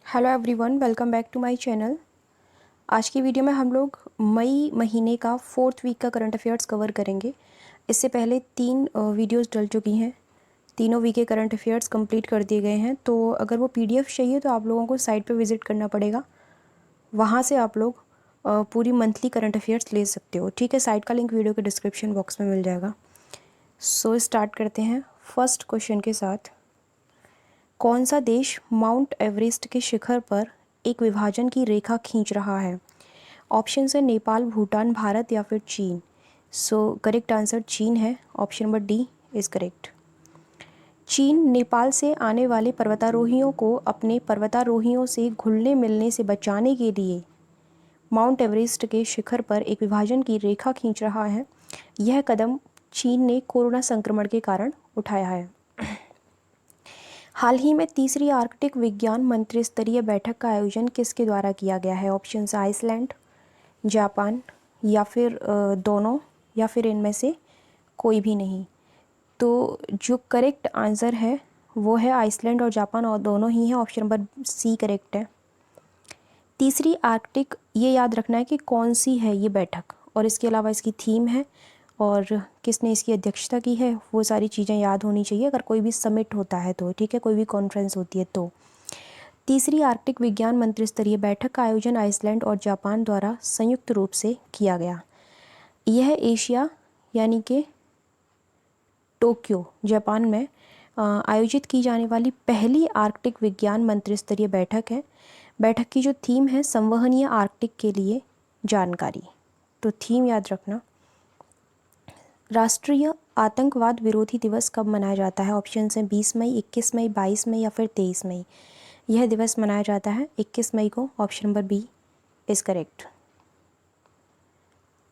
Hello everyone, welcome back to my channel. आज की video में हम लोग मई महीने का 4th वीक का करंट अफेयर्स कवर करेंगे। इससे पहले 3 वीडियोस डल चुकी हैं। तीनों वीक के करंट अफेयर्स कंप्लीट कर दिए गए हैं। तो अगर वो पीडीएफ चाहिए तो आप लोगों को साइट पे विज़िट करना पड़ेगा। वहाँ से आप लोग पूरी मंथली करंट अफेयर्स ले सकते हो। ठीक है, साइट का लिंक वीडियो के डिस्क्रिप्शन बॉक्स में मिल जाएगा। सो स्टार्ट करते हैं फर्स्ट क्वेश्चन के साथ। कौन सा देश माउंट एवरेस्ट के शिखर पर एक विभाजन की रेखा खींच रहा है? ऑप्शन है नेपाल, भूटान, भारत या फिर चीन। सो करेक्ट आंसर चीन है। Option number D is correct. चीन नेपाल से आने वाले पर्वतारोहियों को अपने पर्वतारोहियों से घुलने मिलने से बचाने के लिए माउंट एवरेस्ट के शिखर पर एक विभाजन की रेखा खींच रहा है। यह कदम चीन ने कोरोना संक्रमण के कारण उठाया है। हाल ही में तीसरी आर्कटिक विज्ञान मंत्रिस्तरीय बैठक का आयोजन किसके द्वारा किया गया है? ऑप्शन आइसलैंड, जापान या फिर दोनों या फिर इनमें से कोई भी नहीं। तो जो करेक्ट आंसर है वो है आइसलैंड और जापान, और दोनों ही हैं। ऑप्शन नंबर सी करेक्ट है। तीसरी आर्कटिक, ये याद रखना है कि कौन सी है ये बैठक, और इसके अलावा इसकी थीम है और किसने इसकी अध्यक्षता की है, वो सारी चीज़ें याद होनी चाहिए अगर कोई भी समिट होता है तो। ठीक है, कोई भी कॉन्फ्रेंस होती है तो। तीसरी आर्कटिक विज्ञान मंत्रिस्तरीय बैठक का आयोजन आइसलैंड और जापान द्वारा संयुक्त रूप से किया गया। यह एशिया यानी कि टोक्यो, जापान में आयोजित की जाने वाली पहली आर्कटिक विज्ञान मंत्रिस्तरीय बैठक है। बैठक की जो थीम है संवहनीय आर्कटिक के लिए जानकारी। तो थीम याद रखना। राष्ट्रीय आतंकवाद विरोधी दिवस कब मनाया जाता है? ऑप्शन है 20 मई, 21 मई, 22 मई या फिर 23 मई। यह दिवस मनाया जाता है 21 मई को। Option number B is correct.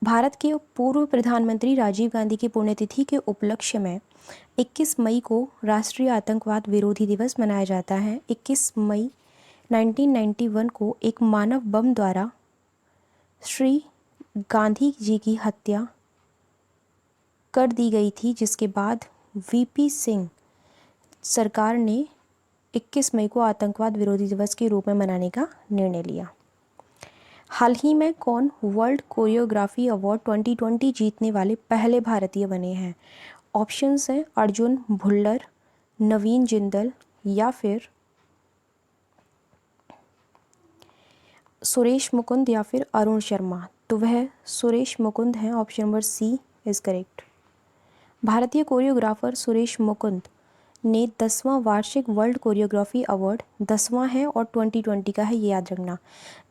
Bharat के पूर्व प्रधानमंत्री राजीव गांधी की पुण्यतिथि के उपलक्ष्य में 21 मई को राष्ट्रीय आतंकवाद विरोधी दिवस मनाया जाता है। 21 मई 1991 को एक मानव बम द्वारा श्री गांधी जी की हत्या कर दी गई थी, जिसके बाद वीपी सिंह सरकार ने 21 मई को आतंकवाद विरोधी दिवस के रूप में मनाने का निर्णय लिया। हाल ही में कौन वर्ल्ड कोरियोग्राफी अवार्ड 2020 जीतने वाले पहले भारतीय बने हैं? ऑप्शंस हैं अर्जुन भुल्लर, नवीन जिंदल या फिर सुरेश मुकुंद या फिर अरुण शर्मा। तो वह सुरेश मुकुंद हैं। Option number C is correct. भारतीय कोरियोग्राफर सुरेश मुकुंद ने 10वां वार्षिक वर्ल्ड कोरियोग्राफी अवार्ड 10वां है और 2020 का है, ये याद रखना।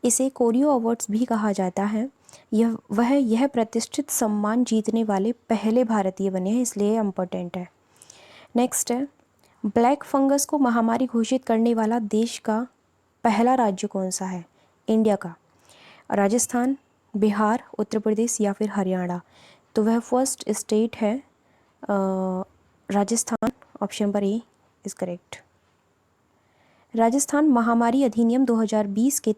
इसे कोरियो अवार्ड्स भी कहा जाता है। यह प्रतिष्ठित सम्मान जीतने वाले पहले भारतीय बने हैं, इसलिए इम्पोर्टेंट है। नेक्स्ट है, ब्लैक फंगस को महामारी घोषित करने वाला देश का पहला राज्य कौन सा है? इंडिया का। राजस्थान, बिहार, उत्तर प्रदेश या फिर हरियाणा। तो वह फर्स्ट स्टेट है Rajasthan. Option number A is correct. Rajasthan महामारी अधिनियम 2020 के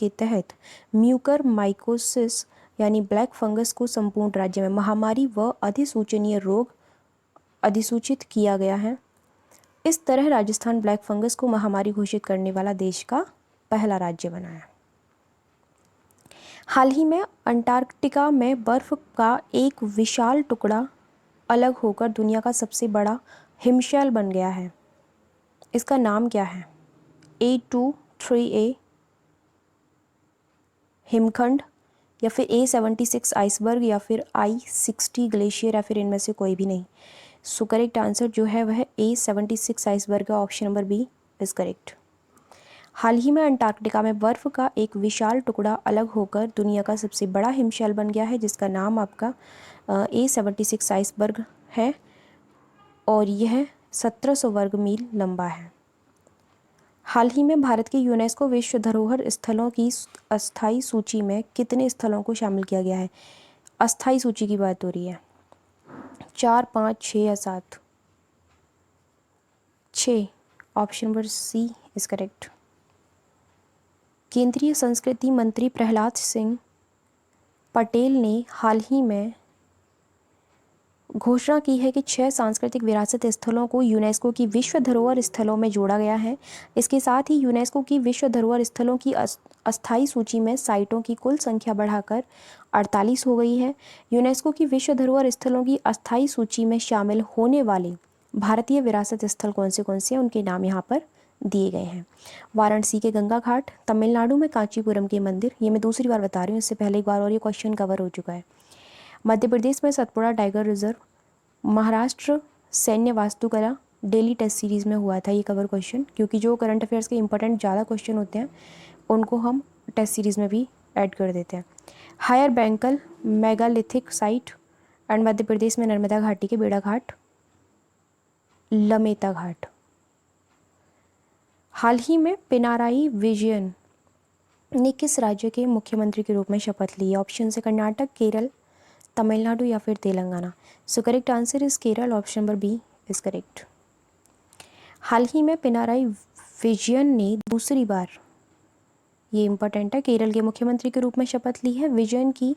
तहत म्यूकर माइकोसिस यानी ब्लैक फंगस को संपूर्ण राज्य में महामारी व अधिसूचनीय रोग अधिसूचित किया गया है। इस तरह राजस्थान ब्लैक फंगस को महामारी घोषित करने वाला देश का पहला राज्य बना है। हाल ही में अंटार्कटिका में बर्फ का एक विशाल टुकड़ा अलग होकर दुनिया का सबसे बड़ा हिमशैल बन गया है। इसका नाम क्या है? A23A हिमखंड या फिर A76 आइसबर्ग या फिर I60 ग्लेशियर या फिर इनमें से कोई भी नहीं। सो करेक्ट आंसर जो है वह A76 आइसबर्ग है। Option number B is correct. हाल ही में अंटार्कटिका में बर्फ़ का एक विशाल टुकड़ा अलग होकर दुनिया का सबसे बड़ा हिमशैल बन गया है, जिसका नाम आपका A76 आइसबर्ग है और यह 1700 वर्ग मील लंबा है। हाल ही में भारत के यूनेस्को विश्व धरोहर स्थलों की अस्थायी सूची में कितने स्थलों को शामिल किया गया है? अस्थायी सूची की बात हो रही है। 4, 5, 6 या 7? 6। Option number C is correct. केंद्रीय संस्कृति मंत्री प्रहलाद सिंह पटेल ने हाल ही में घोषणा की है कि 6 सांस्कृतिक विरासत स्थलों को यूनेस्को की विश्व धरोहर स्थलों में जोड़ा गया है। इसके साथ ही यूनेस्को की विश्व धरोहर स्थलों की अस्थायी सूची में साइटों की कुल संख्या बढ़ाकर 48 हो गई है। यूनेस्को की विश्व धरोहर स्थलों की अस्थायी सूची में शामिल होने वाले भारतीय विरासत स्थल कौन से हैं, उनके नाम यहाँ पर दिए गए हैं। वाराणसी के गंगा घाट, तमिलनाडु में कांचीपुरम के मंदिर, ये मैं दूसरी बार बता रही हूँ, इससे पहले एक बार और ये क्वेश्चन कवर हो चुका है। मध्य प्रदेश में सतपुड़ा टाइगर रिजर्व, महाराष्ट्र सैन्य वास्तुकला, डेली टेस्ट सीरीज़ में हुआ था ये कवर क्वेश्चन, क्योंकि जो करंट अफेयर्स के इंपॉर्टेंट ज़्यादा क्वेश्चन होते हैं उनको हम टेस्ट सीरीज़ में भी ऐड कर देते हैं। Higher बैंकल megalithic site and Madhya Pradesh में नर्मदा घाटी के बेड़ा घाट, लमेता घाट। हाल ही में पिनाराई विजयन ने किस राज्य के मुख्यमंत्री के रूप में शपथ ली है? ऑप्शन है कर्नाटक, केरल, तमिलनाडु या फिर Telangana. So correct answer is Kerala, option number B is correct. हाल ही में पिनाराई विजयन ने दूसरी बार, ये इंपॉर्टेंट है, केरल के मुख्यमंत्री के रूप में शपथ ली है। विजयन की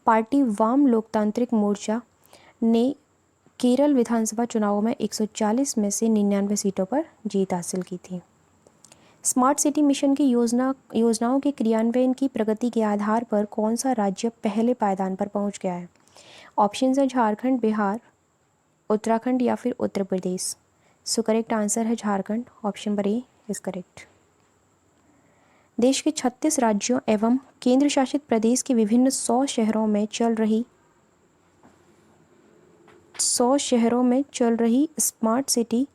पार्टी वाम लोकतांत्रिक मोर्चा ने केरल विधानसभा चुनावों में 140 में से 99 सीटों पर जीत हासिल की थी। स्मार्ट सिटी मिशन की योजनाओं के क्रियान्वयन की प्रगति के आधार पर कौन सा राज्य पहले पायदान पर पहुंच गया है? ऑप्शन है झारखंड, बिहार, उत्तराखंड या फिर उत्तर प्रदेश। सो करेक्ट आंसर है Jharkhand, option number A is correct. देश के 36 राज्यों एवं केंद्र शासित प्रदेश के विभिन्न 100 शहरों में चल रही स्मार्ट सिटी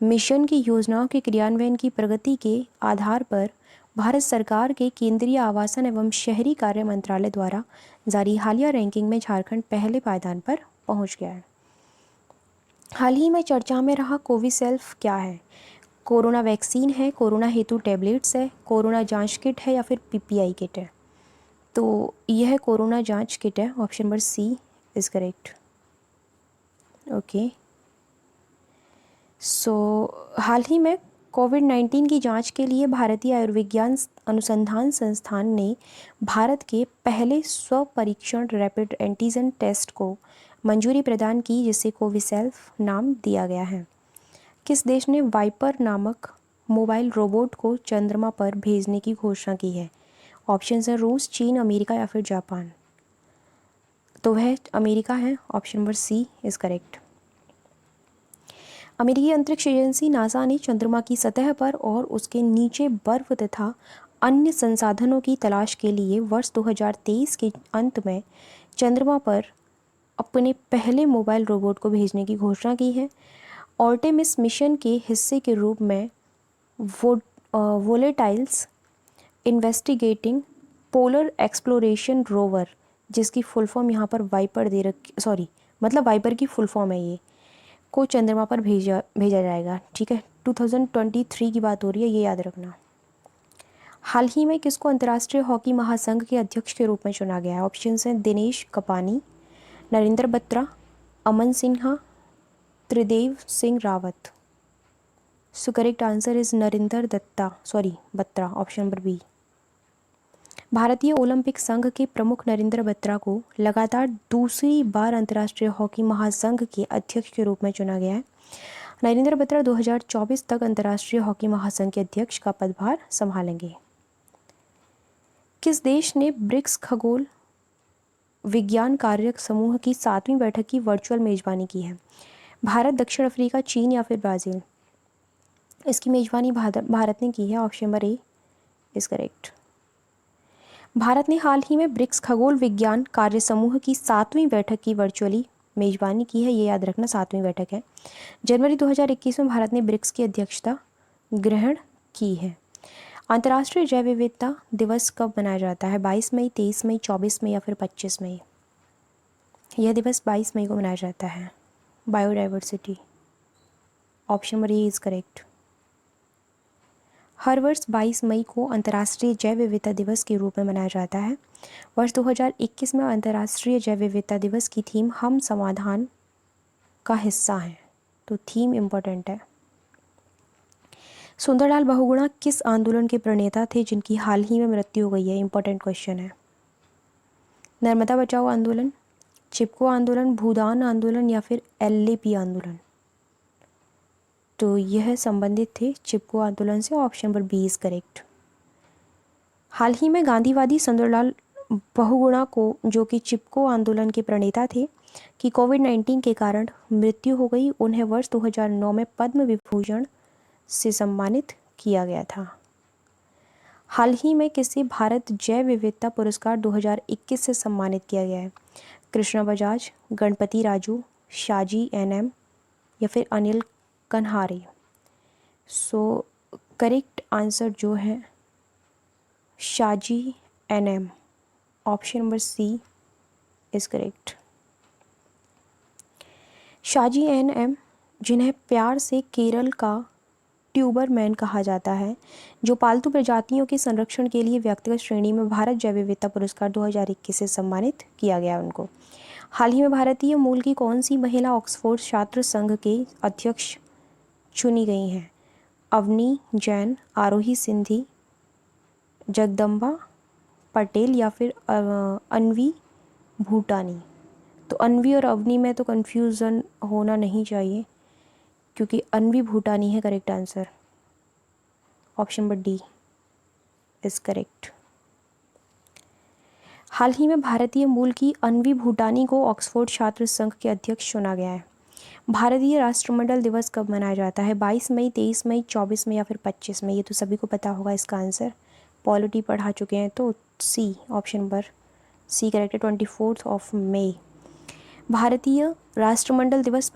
मिशन की योजनाओं के क्रियान्वयन की प्रगति के आधार पर भारत सरकार के केंद्रीय आवासन एवं शहरी कार्य मंत्रालय द्वारा जारी हालिया रैंकिंग में झारखंड पहले पायदान पर पहुंच गया है। हाल ही में चर्चा में रहा कोविशील्ड क्या है? कोरोना वैक्सीन है, कोरोना हेतु टैबलेट्स है, कोरोना जांच किट है या फिर पीपीआई किट है? तो यह कोरोना जांच किट है, option number C is correct. Okay, so हाल ही में कोविड-19 की जांच के लिए भारतीय आयुर्विज्ञान अनुसंधान संस्थान ने भारत के पहले स्वपरीक्षण रैपिड एंटीजन टेस्ट को मंजूरी प्रदान की, जिसे कोविशील्ड नाम दिया गया है। किस देश ने वाइपर नामक मोबाइल रोबोट को चंद्रमा पर भेजने की घोषणा की है? ऑप्शन है रूस, चीन, अमेरिका या फिर जापान। तो वह अमेरिका है, option number C is correct. अमेरिकी अंतरिक्ष एजेंसी नासा ने चंद्रमा की सतह पर और उसके नीचे बर्फ तथा अन्य संसाधनों की तलाश के लिए वर्ष 2023 के अंत में चंद्रमा पर अपने पहले मोबाइल रोबोट को भेजने की घोषणा की है। आर्टेमिस मिशन के हिस्से के रूप में volatiles investigating polar exploration rover, जिसकी फुल फॉर्म यहाँ पर वाइपर दे रखी, मतलब वाइपर की फुल फॉर्म है ये, को चंद्रमा पर भेजा जाएगा। ठीक है, 2023 की बात हो रही है, ये याद रखना। हाल ही में किसको अंतर्राष्ट्रीय हॉकी महासंघ के अध्यक्ष के रूप में चुना गया है? ऑप्शन हैं Dinesh Kapani, Narendra Batra, Aman Sinha, Tridev Singh Rawat. So correct answer is Narendra Batra, option number B. भारतीय ओलंपिक संघ के प्रमुख नरेंद्र बत्रा को लगातार दूसरी बार अंतर्राष्ट्रीय हॉकी महासंघ के अध्यक्ष के रूप में चुना गया है। नरेंद्र बत्रा 2024 तक अंतर्राष्ट्रीय हॉकी महासंघ के अध्यक्ष का पदभार संभालेंगे। किस देश ने ब्रिक्स खगोल विज्ञान कार्य समूह की 7वीं बैठक की वर्चुअल मेजबानी की है? भारत, दक्षिण अफ्रीका, चीन या फिर ब्राज़ील? इसकी मेजबानी भारत ने की है, option number A is correct. Bharat ने हाल ही में ब्रिक्स खगोल विज्ञान कार्य समूह की 7वीं बैठक की वर्चुअली मेजबानी की है, ये याद रखना 7वीं बैठक है। जनवरी 2021 में भारत ने ब्रिक्स की अध्यक्षता ग्रहण की है। अंतर्राष्ट्रीय जैव विविधता दिवस कब मनाया जाता है? 22 मई, 23 मई, 24 मई या फिर 25 मई? यह दिवस 22 मई को मनाया जाता है। Biodiversity, option number A is correct. हर वर्ष 22 मई को अंतर्राष्ट्रीय जैव विविधता दिवस के रूप में मनाया जाता है। वर्ष 2021 में अंतर्राष्ट्रीय जैव विविधता दिवस की थीम हम समाधान का हिस्सा हैं, तो थीम इम्पोर्टेंट है। सुंदरलाल बहुगुणा किस आंदोलन के प्रणेता थे जिनकी हाल ही में मृत्यु हो गई है? इंपॉर्टेंट क्वेश्चन है। नर्मदा बचाओ आंदोलन, चिपको आंदोलन, भूदान आंदोलन या फिर एलएपी आंदोलन? तो यह संबंधित थे चिपको आंदोलन से। Option number B is correct. हाल ही में गांधीवादी सुंदरलाल बहुगुणा को, जो कि चिपको आंदोलन के प्रणेता थे, कि कोविड-19 के कारण मृत्यु हो गई। उन्हें वर्ष 2009 में पद्म विभूषण से सम्मानित किया गया था। हाल ही में किसे भारत जैव विविधता पुरस्कार 2021 से सम्मानित किया गया है? कृष्णा बजाज, गणपति राजू, शाजी एनएम या फिर Anil Kanhare? So correct answer जो है Shaji NM, option number C is correct. Shaji NM, जिन्हें प्यार से केरल का ट्यूबरमैन कहा जाता है, जो पालतू प्रजातियों के संरक्षण के लिए व्यक्तिगत श्रेणी में भारत जैव विविधता पुरस्कार 2021 से सम्मानित किया गया उनको। हाल ही में भारतीय मूल की कौन सी महिला ऑक्सफोर्ड छात्र संघ के अध्यक्ष चुनी गई हैं? अवनी जैन, आरोही सिंधी, जगदम्बा पटेल या फिर अनवी भूटानी? तो अनवी और अवनी में तो कन्फ्यूज़न होना नहीं चाहिए, क्योंकि अनवी भूटानी है correct answer. Option number D is correct. हाल ही में भारतीय मूल की अनवी भूटानी को ऑक्सफोर्ड छात्र संघ के अध्यक्ष चुना गया है। भारतीय राष्ट्रमंडल दिवस कब मनाया जाता है? 22 मई, 23 मई, 24 मई या फिर 25 मई? ये तो सभी को पता होगा इसका आंसर, पॉलिटी पढ़ा चुके हैं। तो सी, ऑप्शन नंबर सी करेक्ट है, 24 मई। भारतीय राष्ट्रमंडल दिवस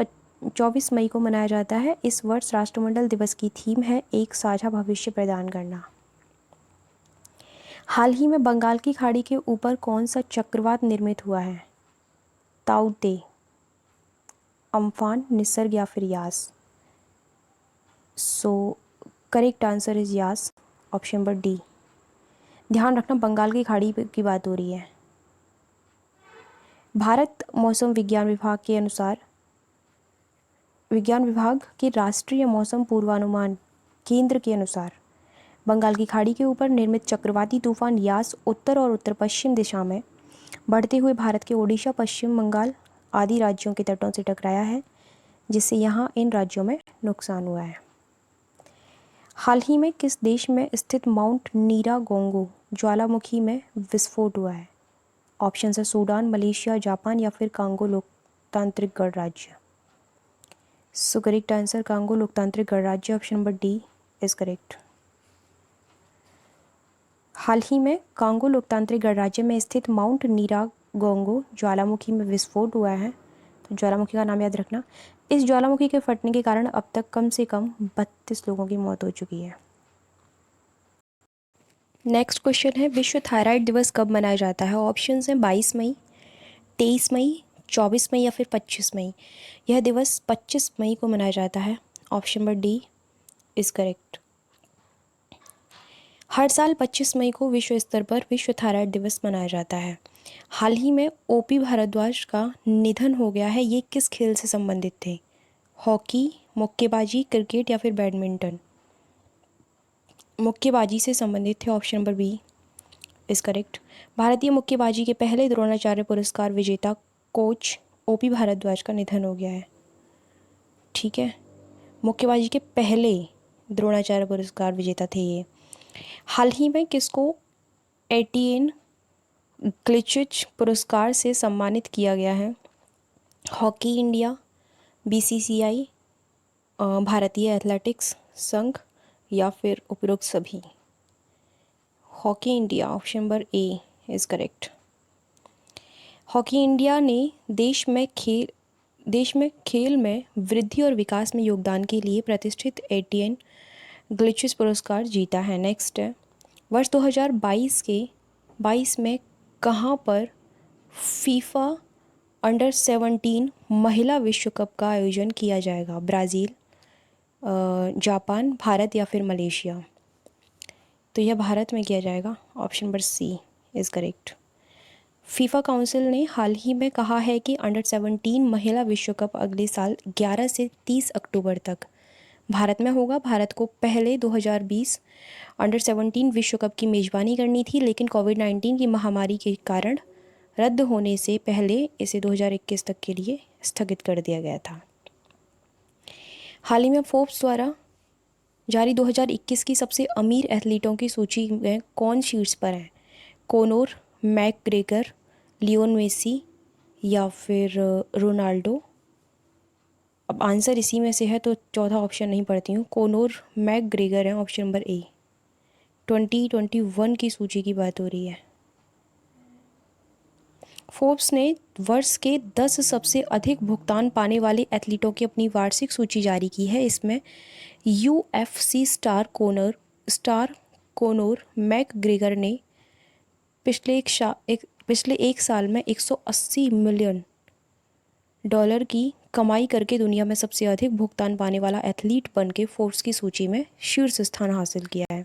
24 मई को मनाया जाता है। इस वर्ष राष्ट्रमंडल दिवस की थीम है एक साझा भविष्य प्रदान करना। हाल ही में बंगाल की खाड़ी के ऊपर कौन सा चक्रवात निर्मित हुआ है? ताउते, अम्फान, निसर्ग या फिर Yaas? So correct answer is Yaas, option number D. ध्यान रखना बंगाल की खाड़ी की बात हो रही है। भारत मौसम विज्ञान विभाग के अनुसार, विज्ञान विभाग के राष्ट्रीय मौसम पूर्वानुमान केंद्र के अनुसार, बंगाल की खाड़ी के ऊपर निर्मित चक्रवाती तूफान यास उत्तर और उत्तर पश्चिम दिशा में बढ़ते हुए भारत के ओडिशा, पश्चिम बंगाल आदि राज्यों के तटों से टकराया है, जिससे यहाँ इन राज्यों में नुकसान हुआ है। हाल ही में किस देश में स्थित माउंट नीरागोंगो ज्वालामुखी में विस्फोट हुआ है? ऑप्शन है सूडान, मलेशिया, जापान या फिर कांगो लोकतांत्रिक गणराज्य? सो करेक्ट आंसर कांगो लोकतांत्रिक गणराज्य, option number D is correct. हाल ही में कांगो लोकतांत्रिक गणराज्य में स्थित माउंट नीरागोंगो ज्वालामुखी में विस्फोट हुआ है। तो ज्वालामुखी का नाम याद रखना। इस ज्वालामुखी के फटने के कारण अब तक कम से कम 32 लोगों की मौत हो चुकी है। नेक्स्ट क्वेश्चन है, विश्व थायराइड दिवस कब मनाया जाता है? ऑप्शन हैं 22 मई, 23 मई, 24 मई या फिर 25 मई? यह दिवस 25 मई को मनाया जाता है। Option number D is correct. हर साल 25 मई को विश्व स्तर पर विश्व थायराइड दिवस मनाया जाता है। हाल ही में ओपी भारद्वाज का निधन हो गया है। ये किस खेल से संबंधित थे? हॉकी, मुक्केबाजी, क्रिकेट या फिर बैडमिंटन? मुक्केबाजी से संबंधित थे। Option number B is correct. भारतीय मुक्केबाजी के पहले द्रोणाचार्य पुरस्कार विजेता कोच ओपी भारद्वाज का निधन हो गया है। ठीक है, मुक्केबाजी के पहले द्रोणाचार्य पुरस्कार विजेता थे ये। हाल ही में किसको एटीएन ग्लिचिच पुरस्कार से सम्मानित किया गया है? हॉकी इंडिया, बीसीसीआई, भारतीय एथलेटिक्स संघ या फिर उपरोक्त सभी? Hockey India, option number A is correct. Hockey India ने देश में खेल में वृद्धि और विकास में योगदान के लिए प्रतिष्ठित एटीएन ग्लिचिस पुरस्कार जीता है। नेक्स्ट है, वर्ष 2022 में कहाँ पर फीफा अंडर 17 महिला विश्व कप का आयोजन किया जाएगा? ब्राज़ील, जापान, भारत या फिर मलेशिया? तो यह भारत में किया जाएगा। Option number C is correct. FIFA council ने हाल ही में कहा है कि अंडर 17 महिला विश्व कप अगले साल 11 से 30 अक्टूबर तक भारत में होगा। भारत को पहले 2020 अंडर 17 विश्व कप की मेज़बानी करनी थी, लेकिन कोविड-19 की महामारी के कारण रद्द होने से पहले इसे 2021 तक के लिए स्थगित कर दिया गया था। हाल ही में फोर्ब्स द्वारा जारी 2021 की सबसे अमीर एथलीटों की सूची में कौन शीर्ष पर है? कोनोर मैकग्रेगर, लियोन मेसी या फिर रोनाल्डो? अब आंसर इसी में से है तो चौथा ऑप्शन नहीं पढ़ती हूँ। कोनोर मैकग्रेगर है ऑप्शन नंबर ए। 2021 की सूची की बात हो रही है। फोर्ब्स ने वर्ष के 10 सबसे अधिक भुगतान पाने वाले एथलीटों की अपनी वार्षिक सूची जारी की है। इसमें UFC स्टार कोनोर मैकग्रेगर ने पिछले एक साल में $180 मिलियन की कमाई करके दुनिया में सबसे अधिक भुगतान पाने वाला एथलीट बन के फोर्ब्स की सूची में शीर्ष स्थान हासिल किया है।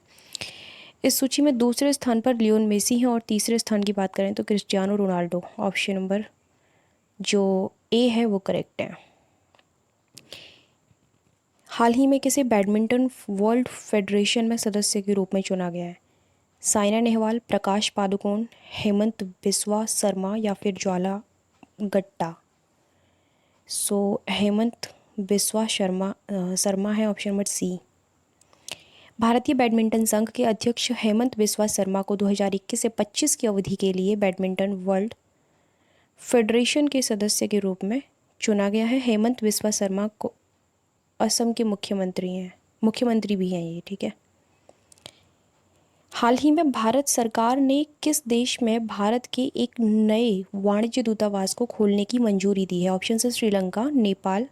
इस सूची में दूसरे स्थान पर लियोन मेसी हैं और तीसरे स्थान की बात करें तो क्रिस्टियानो रोनाल्डो। ऑप्शन नंबर जो ए है वो करेक्ट है। हाल ही में किसे बैडमिंटन वर्ल्ड फेडरेशन में सदस्य के रूप में चुना गया है? साइना नेहवाल, प्रकाश पादुकोण, हेमंत बिस्वा शर्मा या फिर ज्वाला गट्टा? हेमंत बिस्वा शर्मा है ऑप्शन नंबर सी। भारतीय बैडमिंटन संघ के अध्यक्ष हेमंत बिस्वा शर्मा को 2021 से 25 की अवधि के लिए बैडमिंटन वर्ल्ड फेडरेशन के सदस्य के रूप में चुना गया है। हेमंत बिस्वा शर्मा को असम के मुख्यमंत्री भी हैं ये, ठीक है। हाल ही में भारत सरकार ने किस देश में भारत के एक नए वाणिज्य दूतावास को खोलने की मंजूरी दी है? ऑप्शन है श्रीलंका, नेपाल,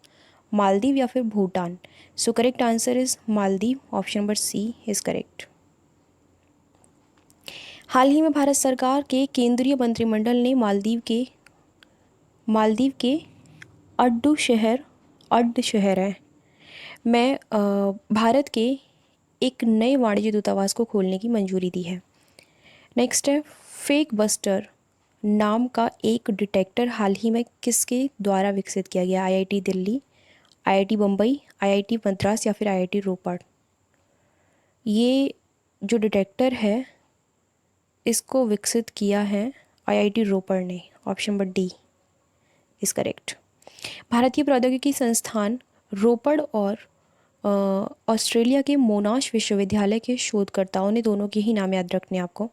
मालदीव या फिर Bhutan. Correct answer is Maldives. Option number C is correct. हाल ही में भारत सरकार के केंद्रीय मंत्रिमंडल ने मालदीव के अड्ड शहर है में भारत के एक नए वाणिज्य दूतावास को खोलने की मंजूरी दी है। नेक्स्ट है, फेक बस्टर नाम का एक डिटेक्टर हाल ही में किसके द्वारा विकसित किया गया? IIT Delhi, IIT Bombay, IIT Madras या फिर IIT रोपड़? ये जो डिटेक्टर है इसको विकसित किया है IIT रोपड़ ने। Option number D is correct. भारतीय प्रौद्योगिकी संस्थान रोपड़ और ऑस्ट्रेलिया के मोनाश विश्वविद्यालय के शोधकर्ताओं ने, दोनों के ही नाम याद रखने आपको,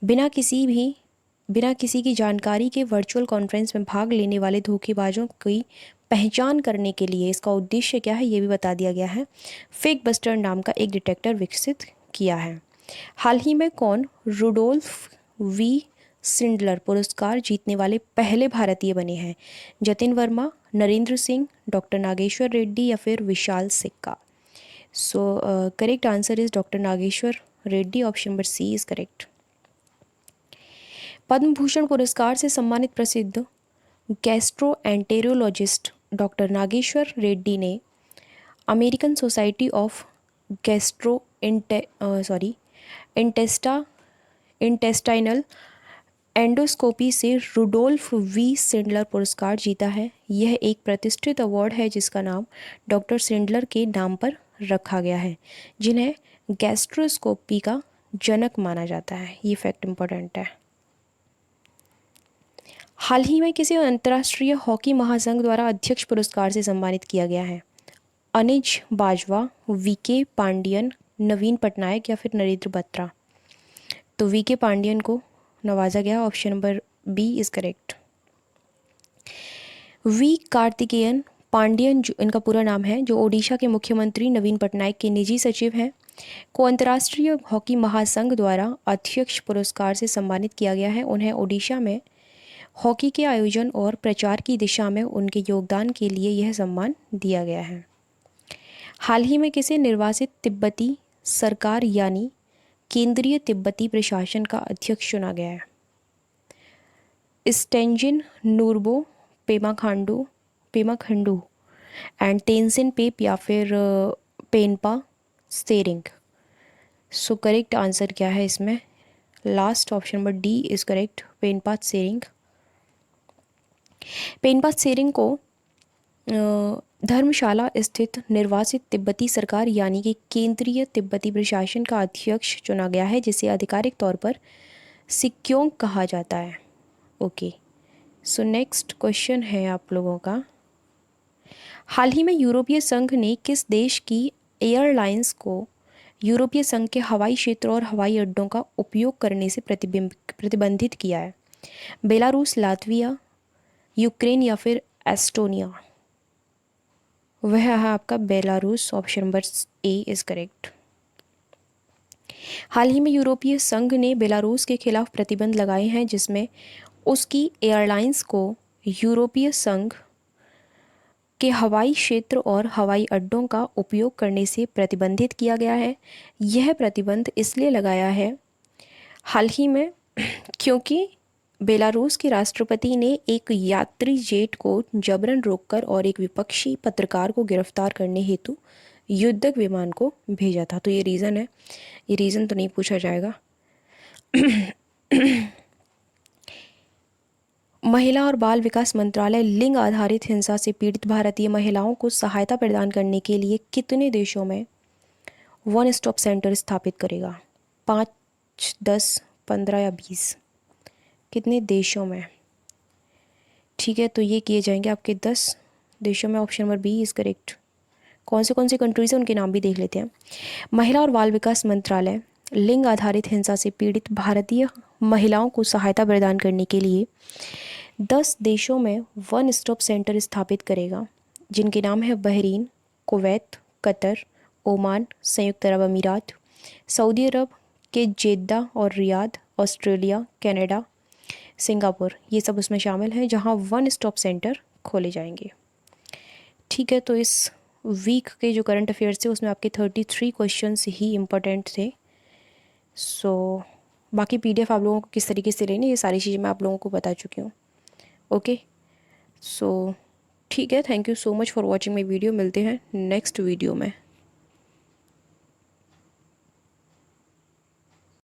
बिना किसी की जानकारी के वर्चुअल कॉन्फ्रेंस में भाग लेने वाले धोखेबाजों की पहचान करने के लिए इसका उद्देश्य क्या है ये भी बता दिया गया है। फेक बस्टर नाम का एक डिटेक्टर विकसित किया है। हाल ही में कौन रुडोल्फ वी सिंडलर पुरस्कार जीतने वाले पहले भारतीय बने हैं? जतिन वर्मा, नरेंद्र सिंह, डॉक्टर नागेश्वर रेड्डी या फिर Vishal Sikka? Correct answer is doctor Nageshwar Reddy. Option number C is correct. Padma Bhushan पुरस्कार से सम्मानित प्रसिद्ध गैस्ट्रोएंटेरोलॉजिस्ट डॉक्टर नागेश्वर रेड्डी ने American society of intestinal endoscopy से रुडोल्फ वी सिंडलर पुरस्कार जीता है। यह एक प्रतिष्ठित अवार्ड है जिसका नाम डॉक्टर सिंडलर के नाम पर रखा गया है, जिन्हें गैस्ट्रोस्कोपी का जनक माना जाता है। ये फैक्ट इम्पोर्टेंट है। हाल ही में किसी अंतर्राष्ट्रीय हॉकी महासंघ द्वारा अध्यक्ष पुरस्कार से सम्मानित किया गया है? अनिज बाजवा, VK पांडियन, नवीन पटनायक या फिर नरेंद्र बत्रा? VK पांडियन को नवाजा गया। Option number B is correct. V Karthikeyan Pandian, जो इनका पूरा नाम है, जो ओडिशा के मुख्यमंत्री नवीन पटनायक के निजी सचिव हैं, को अंतर्राष्ट्रीय हॉकी महासंघ द्वारा अध्यक्ष पुरस्कार से सम्मानित किया गया है। उन्हें ओडिशा में हॉकी के आयोजन और प्रचार की दिशा में उनके योगदान के लिए यह सम्मान दिया गया है। हाल ही में किसे निर्वासित तिब्बती सरकार यानी केंद्रीय तिब्बती प्रशासन का अध्यक्ष चुना गया है? स्टेंजिन नूरबो पेमा खंडू एंड तेंजिन पेप या फिर पेनपा सेरिंग? करेक्ट आंसर क्या है इसमें? Last option number D is correct, Penpa Tsering. Penpa Tsering को धर्मशाला स्थित निर्वासित तिब्बती सरकार यानी कि केंद्रीय तिब्बती प्रशासन का अध्यक्ष चुना गया है, जिसे आधिकारिक तौर पर सिक्योंग कहा जाता है। ओके, सो नेक्स्ट क्वेश्चन है आप लोगों का, हाल ही में यूरोपीय संघ ने किस देश की एयरलाइंस को यूरोपीय संघ के हवाई क्षेत्र और हवाई अड्डों का उपयोग करने से प्रतिबंधित किया है? बेलारूस, लातविया, यूक्रेन या फिर एस्टोनिया? वह है आपका Belarus, option number A is correct. हाल ही में यूरोपीय संघ ने बेलारूस के खिलाफ प्रतिबंध लगाए हैं, जिसमें उसकी एयरलाइंस को यूरोपीय संघ के हवाई क्षेत्र और हवाई अड्डों का उपयोग करने से प्रतिबंधित किया गया है। यह प्रतिबंध इसलिए लगाया है हाल ही में क्योंकि बेलारूस के राष्ट्रपति ने एक यात्री जेट को जबरन रोककर और एक विपक्षी पत्रकार को गिरफ्तार करने हेतु युद्धक विमान को भेजा था। तो ये रीज़न है, ये रीज़न तो नहीं पूछा जाएगा। महिला और बाल विकास मंत्रालय लिंग आधारित हिंसा से पीड़ित भारतीय महिलाओं को सहायता प्रदान करने के लिए कितने देशों में वन स्टॉप सेंटर स्थापित करेगा? 5, 10, 15 या 20? कितने देशों में? ठीक है, तो ये किए जाएंगे आपके 10 देशों में। Option number B is correct. कौन से कंट्रीज हैं उनके नाम भी देख लेते हैं। महिला और बाल विकास मंत्रालय लिंग आधारित हिंसा से पीड़ित भारतीय महिलाओं को सहायता प्रदान करने के लिए 10 देशों में वन स्टॉप सेंटर स्थापित करेगा, जिनके नाम है बहरीन, कुवैत, कतर, ओमान, संयुक्त अरब अमीरात, सऊदी अरब के जेद्दा और रियाद, ऑस्ट्रेलिया, कनाडा, सिंगापुर। ये सब उसमें शामिल हैं जहां वन स्टॉप सेंटर खोले जाएंगे। ठीक है, तो इस वीक के जो करंट अफेयर्स थे उसमें आपके 33 क्वेश्चंस ही इम्पोर्टेंट थे। सो बाकी पीडीएफ आप लोगों को किस तरीके से लेनी, ये सारी चीज़ें मैं आप लोगों को बता चुकी हूँ। ओके, सो ठीक है, thank you so much for watching my video. मिलते हैं नेक्स्ट वीडियो में।